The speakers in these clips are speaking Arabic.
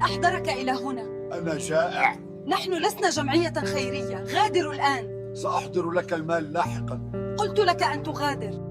أحضرك إلى هنا؟ أنا جائع. نحن لسنا جمعية خيرية، غادر الآن. سأحضر لك المال لاحقاً. قلت لك أن تغادر.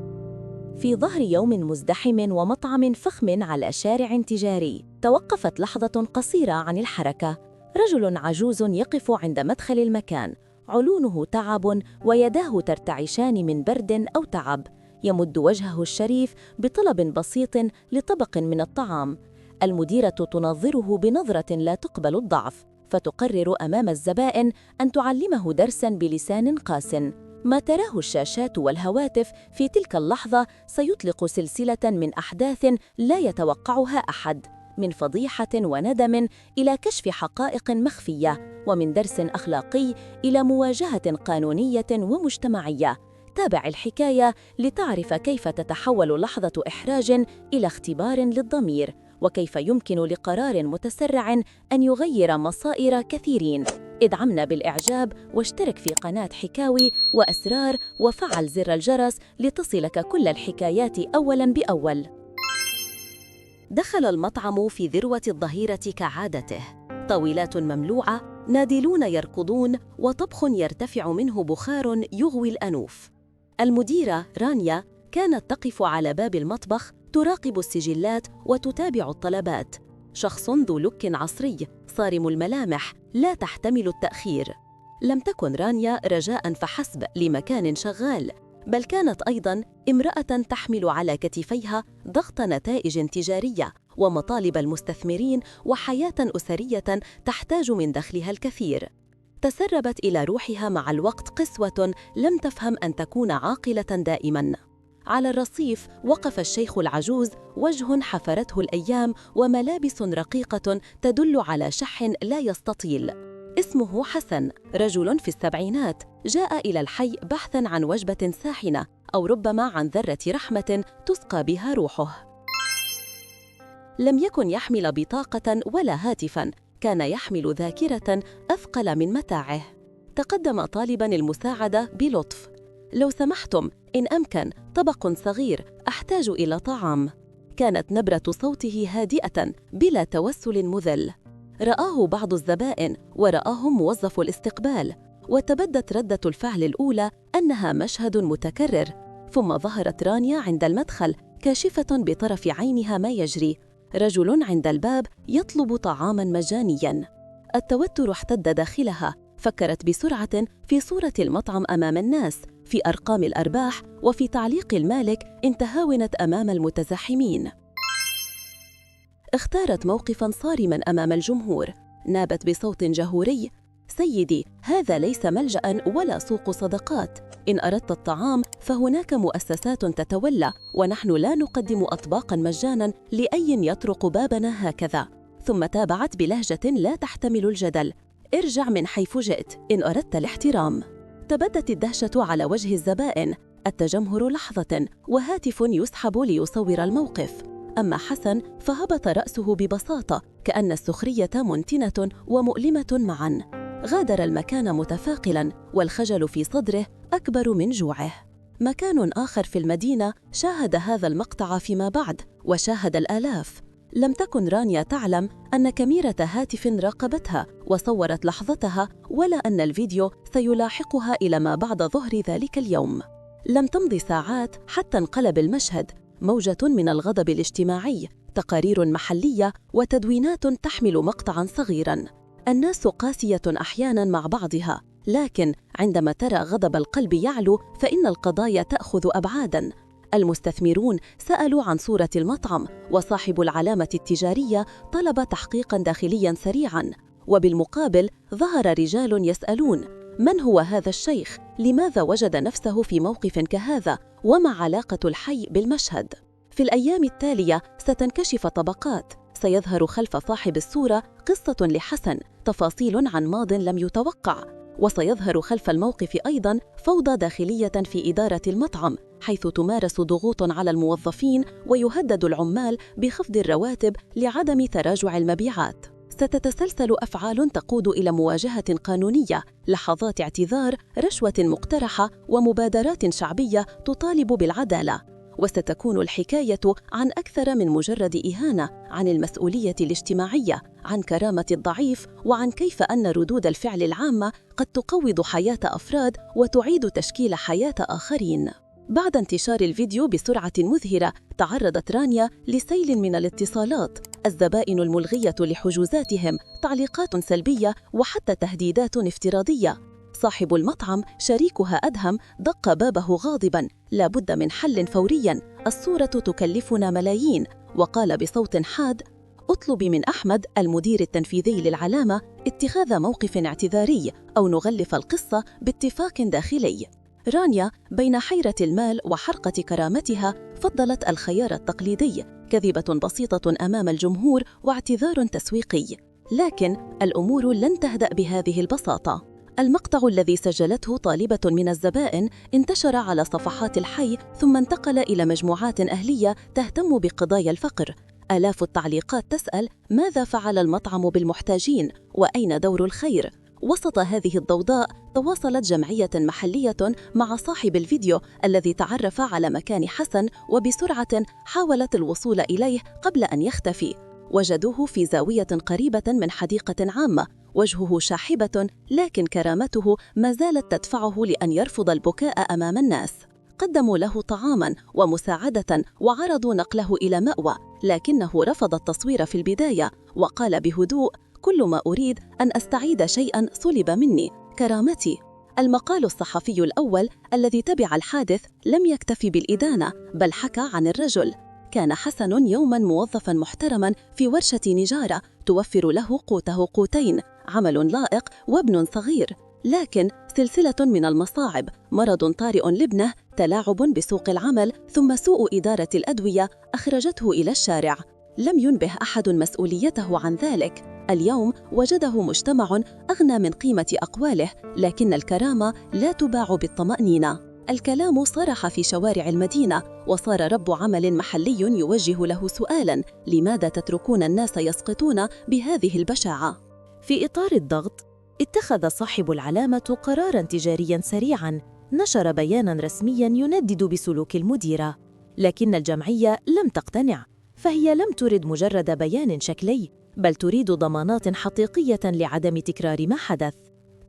في ظهر يوم مزدحم ومطعم فخم على شارع تجاري، توقفت لحظة قصيرة عن الحركة. رجل عجوز يقف عند مدخل المكان، علونه تعب ويداه ترتعشان من برد أو تعب. يمد وجهه الشريف بطلب بسيط لطبق من الطعام. المديرة تنظره بنظرة لا تقبل الضعف، فتقرر أمام الزبائن أن تعلمه درساً بلسان قاس. ما تراه الشاشات والهواتف في تلك اللحظة سيطلق سلسلة من أحداث لا يتوقعها أحد، من فضيحة وندم إلى كشف حقائق مخفية، ومن درس أخلاقي إلى مواجهة قانونية ومجتمعية. تابع الحكاية لتعرف كيف تتحول لحظة إحراج إلى اختبار للضمير، وكيف يمكن لقرار متسرع أن يغير مصائر كثيرين. ادعمنا بالإعجاب واشترك في قناة حكاوي وأسرار وفعل زر الجرس لتصلك كل الحكايات أولاً بأول. دخل المطعم في ذروة الظهيرة كعادته، طاولات مملوعة، نادلون يركضون، وطبخ يرتفع منه بخار يغوي الأنوف. المديرة رانيا كانت تقف على باب المطبخ تراقب السجلات وتتابع الطلبات. شخص ذو لوك عصري، صارم الملامح، لا تحتمل التأخير. لم تكن رانيا رجاء فحسب لمكان شغال، بل كانت أيضاً امرأة تحمل على كتفيها ضغط نتائج تجارية ومطالب المستثمرين وحياة أسرية تحتاج من دخلها الكثير. تسربت إلى روحها مع الوقت قسوة لم تفهم أن تكون عاقلة دائماً. على الرصيف وقف الشيخ العجوز، وجه حفرته الأيام وملابس رقيقة تدل على شح لا يستطيل. اسمه حسن، رجل في السبعينات، جاء إلى الحي بحثاً عن وجبة ساحنة أو ربما عن ذرة رحمة تسقى بها روحه. لم يكن يحمل بطاقة ولا هاتفاً، كان يحمل ذاكرة أثقل من متاعه. تقدم طالباً المساعدة بلطف: لو سمحتم، إن أمكن طبق صغير، أحتاج إلى طعام. كانت نبرة صوته هادئة بلا توسل مذل. رآه بعض الزبائن ورآهم موظف الاستقبال، وتبدت ردة الفعل الأولى أنها مشهد متكرر. ثم ظهرت رانيا عند المدخل كاشفة بطرف عينها ما يجري. رجل عند الباب يطلب طعاماً مجانياً. التوتر احتد داخلها، فكرت بسرعة في صورة المطعم أمام الناس، في أرقام الأرباح، وفي تعليق المالك إن تهاونت أمام المتزاحمين. اختارت موقفاً صارماً أمام الجمهور. نابت بصوت جهوري: سيدي، هذا ليس ملجأ ولا سوق صدقات. إن أردت الطعام فهناك مؤسسات تتولى، ونحن لا نقدم أطباقاً مجاناً لأي يطرق بابنا هكذا. ثم تابعت بلهجة لا تحتمل الجدل: ارجع من حيث جئت إن أردت الاحترام. تبدت الدهشة على وجه الزبائن، التجمهر لحظة، وهاتف يسحب ليصور الموقف. أما حسن فهبط رأسه ببساطة، كأن السخرية منتنة ومؤلمة معاً. غادر المكان متفاقلاً، والخجل في صدره أكبر من جوعه. مكان آخر في المدينة شاهد هذا المقطع فيما بعد، وشاهد الآلاف. لم تكن رانيا تعلم أن كاميرا هاتف راقبتها وصورت لحظتها، ولا أن الفيديو سيلاحقها إلى ما بعد ظهر ذلك اليوم. لم تمض ساعات حتى انقلب المشهد، موجة من الغضب الاجتماعي، تقارير محلية، وتدوينات تحمل مقطعاً صغيراً. الناس قاسية أحياناً مع بعضها، لكن عندما ترى غضب القلب يعلو فإن القضايا تأخذ أبعاداً. المستثمرون سألوا عن صورة المطعم، وصاحب العلامة التجارية طلب تحقيقاً داخلياً سريعاً. وبالمقابل ظهر رجال يسألون: من هو هذا الشيخ؟ لماذا وجد نفسه في موقف كهذا؟ وما علاقة الحي بالمشهد؟ في الأيام التالية ستنكشف طبقات، سيظهر خلف صاحب الصورة قصة لحسن، تفاصيل عن ماضٍ لم يتوقع، وسيظهر خلف الموقف أيضاً فوضى داخلية في إدارة المطعم، حيث تمارس ضغوط على الموظفين ويهدد العمال بخفض الرواتب لعدم تراجع المبيعات. ستتسلسل أفعال تقود إلى مواجهة قانونية، لحظات اعتذار، رشوة مقترحة، ومبادرات شعبية تطالب بالعدالة. وستكون الحكاية عن أكثر من مجرد إهانة، عن المسؤولية الاجتماعية، عن كرامة الضعيف، وعن كيف أن ردود الفعل العامة قد تقوض حياة أفراد وتعيد تشكيل حياة آخرين. بعد انتشار الفيديو بسرعة مذهلة، تعرضت رانيا لسيل من الاتصالات، الزبائن الملغية لحجوزاتهم، تعليقات سلبية، وحتى تهديدات افتراضية. صاحب المطعم شريكها أدهم دق بابه غاضباً: لا بد من حل فورياً، الصورة تكلفنا ملايين. وقال بصوت حاد: اطلبي من أحمد المدير التنفيذي للعلامة اتخاذ موقف اعتذاري أو نغلف القصة باتفاق داخلي. رانيا بين حيرة المال وحرقة كرامتها فضلت الخيار التقليدي: كذبة بسيطة أمام الجمهور واعتذار تسويقي. لكن الأمور لن تهدأ بهذه البساطة. المقطع الذي سجلته طالبة من الزبائن انتشر على صفحات الحي، ثم انتقل إلى مجموعات أهلية تهتم بقضايا الفقر. آلاف التعليقات تسأل: ماذا فعل المطعم بالمحتاجين؟ وأين دور الخير؟ وسط هذه الضوضاء تواصلت جمعية محلية مع صاحب الفيديو الذي تعرف على مكان حسن، وبسرعة حاولت الوصول إليه قبل أن يختفي. وجدوه في زاوية قريبة من حديقة عامة، وجهه شاحبة، لكن كرامته ما زالت تدفعه لأن يرفض البكاء أمام الناس. قدموا له طعاماً ومساعدة وعرضوا نقله إلى مأوى، لكنه رفض التصوير في البداية وقال بهدوء: كل ما أريد أن أستعيد شيئاً سلب مني، كرامتي. المقال الصحفي الأول الذي تبع الحادث لم يكتفي بالإدانة، بل حكى عن الرجل. كان حسن يوماً موظفاً محترماً في ورشة نجارة توفر له قوته قوتين: عمل لائق وابن صغير. لكن سلسلة من المصاعب، مرض طارئ لابنه، تلاعب بسوق العمل، ثم سوء إدارة الأدوية أخرجته إلى الشارع. لم ينبه أحد مسؤوليته عن ذلك. اليوم وجده مجتمع أغنى من قيمة أقواله، لكن الكرامة لا تباع بالطمأنينة. الكلام صرخ في شوارع المدينة، وصار رب عمل محلي يوجه له سؤالاً: لماذا تتركون الناس يسقطون بهذه البشاعة؟ في إطار الضغط، اتخذ صاحب العلامة قراراً تجارياً سريعاً، نشر بياناً رسمياً يندد بسلوك المديرة. لكن الجمعية لم تقتنع، فهي لم ترد مجرد بيان شكلي، بل تريد ضمانات حقيقية لعدم تكرار ما حدث.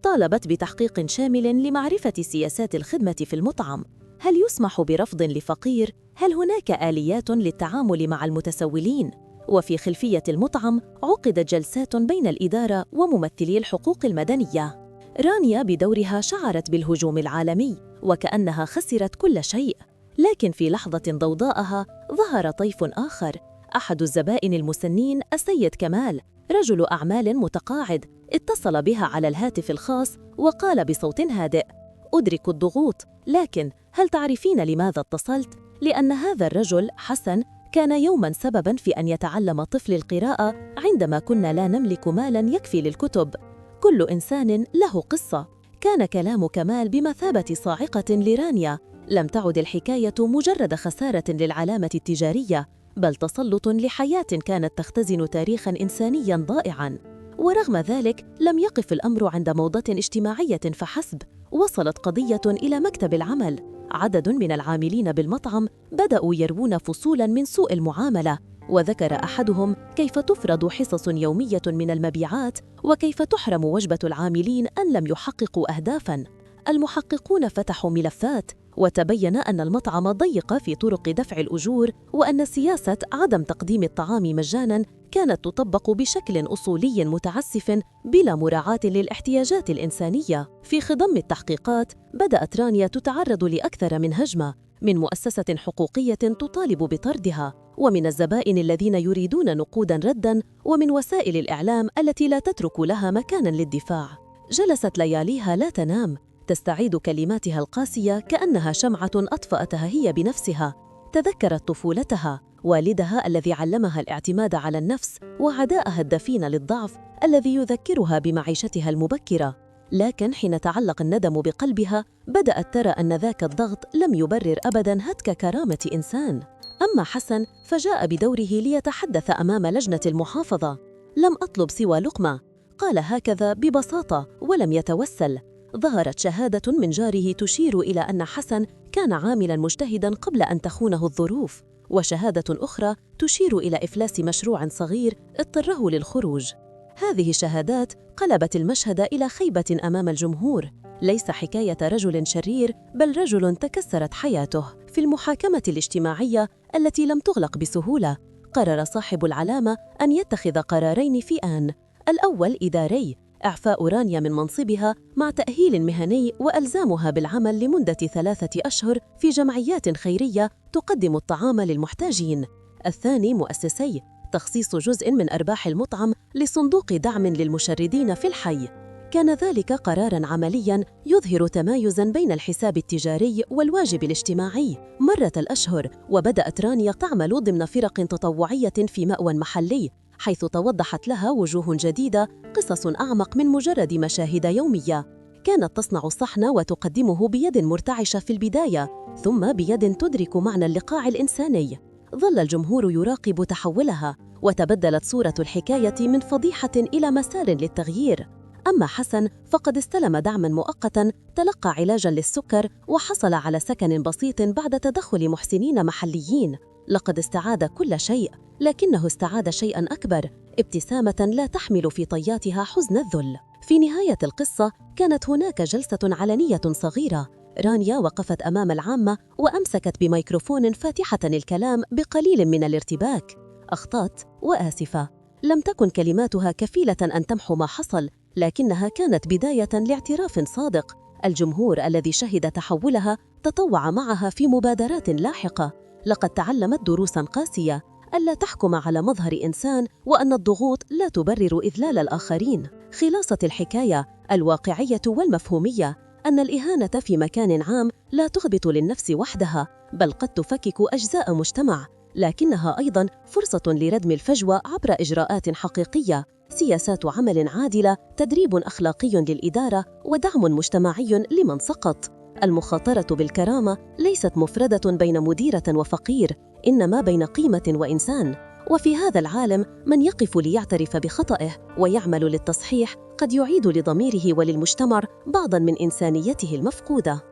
طالبت بتحقيق شامل لمعرفة سياسات الخدمة في المطعم. هل يسمح برفض لفقير؟ هل هناك آليات للتعامل مع المتسولين؟ وفي خلفية المطعم عقدت جلسات بين الإدارة وممثلي الحقوق المدنية. رانيا بدورها شعرت بالهجوم العالمي وكأنها خسرت كل شيء. لكن في لحظة ضوضاءها ظهر طيف آخر. أحد الزبائن المسنين السيد كمال، رجل أعمال متقاعد، اتصل بها على الهاتف الخاص وقال بصوت هادئ: أدرك الضغوط، لكن هل تعرفين لماذا اتصلت؟ لأن هذا الرجل حسن كان يوماً سبباً في أن يتعلم طفل القراءة عندما كنا لا نملك مالاً يكفي للكتب. كل إنسان له قصة. كان كلام كمال بمثابة صاعقة لرانيا. لم تعد الحكاية مجرد خسارة للعلامة التجارية، بل تسلط لحياة كانت تختزن تاريخاً إنسانياً ضائعاً. ورغم ذلك لم يقف الأمر عند موضة اجتماعية فحسب. وصلت قضية إلى مكتب العمل. عدد من العاملين بالمطعم بدأوا يروون فصولاً من سوء المعاملة، وذكر أحدهم كيف تفرض حصص يومية من المبيعات، وكيف تحرم وجبة العاملين أن لم يحققوا أهدافاً. المحققون فتحوا ملفات، وتبين أن المطعم ضيق في طرق دفع الأجور، وأن سياسة عدم تقديم الطعام مجاناً كانت تطبق بشكل أصولي متعسف بلا مراعاة للاحتياجات الإنسانية. في خضم التحقيقات بدأت رانيا تتعرض لأكثر من هجمة، من مؤسسة حقوقية تطالب بطردها، ومن الزبائن الذين يريدون نقوداً رداً، ومن وسائل الإعلام التي لا تترك لها مكاناً للدفاع. جلست لياليها لا تنام، تستعيد كلماتها القاسية كأنها شمعة أطفأتها هي بنفسها. تذكرت طفولتها، والدها الذي علمها الاعتماد على النفس، وعداءها الدفين للضعف الذي يذكرها بمعيشتها المبكرة. لكن حين تعلق الندم بقلبها بدأت ترى أن ذاك الضغط لم يبرر أبداً هتك كرامة إنسان. أما حسن فجاء بدوره ليتحدث أمام لجنة المحافظة. لم أطلب سوى لقمة، قال هكذا ببساطة ولم يتوسل. ظهرت شهادة من جاره تشير إلى أن حسن كان عاملاً مجتهداً قبل أن تخونه الظروف، وشهادة أخرى تشير إلى إفلاس مشروع صغير اضطره للخروج. هذه الشهادات قلبت المشهد إلى خيبة أمام الجمهور، ليس حكاية رجل شرير بل رجل تكسرت حياته. في المحاكمة الاجتماعية التي لم تغلق بسهولة، قرر صاحب العلامة أن يتخذ قرارين في آن. الأول إداري، إعفاء رانيا من منصبها مع تأهيل مهني وألزامها بالعمل لمدة 3 أشهر في جمعيات خيرية تقدم الطعام للمحتاجين. الثاني مؤسسي، تخصيص جزء من أرباح المطعم لصندوق دعم للمشردين في الحي. كان ذلك قراراً عملياً يظهر تمايزاً بين الحساب التجاري والواجب الاجتماعي. مرت الأشهر وبدأت رانيا تعمل ضمن فرق تطوعية في مأوى محلي، حيث توضحت لها وجوه جديدة، قصص أعمق من مجرد مشاهد يومية. كانت تصنع الصحن وتقدمه بيد مرتعشة في البداية، ثم بيد تدرك معنى اللقاع الإنساني. ظل الجمهور يراقب تحولها، وتبدلت صورة الحكاية من فضيحة إلى مسار للتغيير. أما حسن فقد استلم دعماً مؤقتاً، تلقى علاجاً للسكر، وحصل على سكن بسيط بعد تدخل محسنين محليين. لقد استعاد كل شيء، لكنه استعاد شيئاً أكبر، ابتسامة لا تحمل في طياتها حزن الذل. في نهاية القصة كانت هناك جلسة علنية صغيرة. رانيا وقفت أمام العامة وأمسكت بميكروفون فاتحة الكلام بقليل من الارتباك. أخطأت وآسفة. لم تكن كلماتها كفيلة أن تمحو ما حصل، لكنها كانت بداية لاعتراف صادق. الجمهور الذي شهد تحولها تطوع معها في مبادرات لاحقة. لقد تعلمت دروساً قاسية: ألا تحكم على مظهر إنسان، وأن الضغوط لا تبرر إذلال الآخرين. خلاصة الحكاية الواقعية والمفهومية أن الإهانة في مكان عام لا تهبط للنفس وحدها، بل قد تفكك أجزاء مجتمع، لكنها أيضاً فرصة لردم الفجوة عبر إجراءات حقيقية، سياسات عمل عادلة، تدريب أخلاقي للإدارة، ودعم مجتمعي لمن سقط. المخاطرة بالكرامة ليست مفردة بين مديرة وفقير، إنما بين قيمة وإنسان. وفي هذا العالم من يقف ليعترف بخطئه ويعمل للتصحيح قد يعيد لضميره وللمجتمع بعضاً من إنسانيته المفقودة.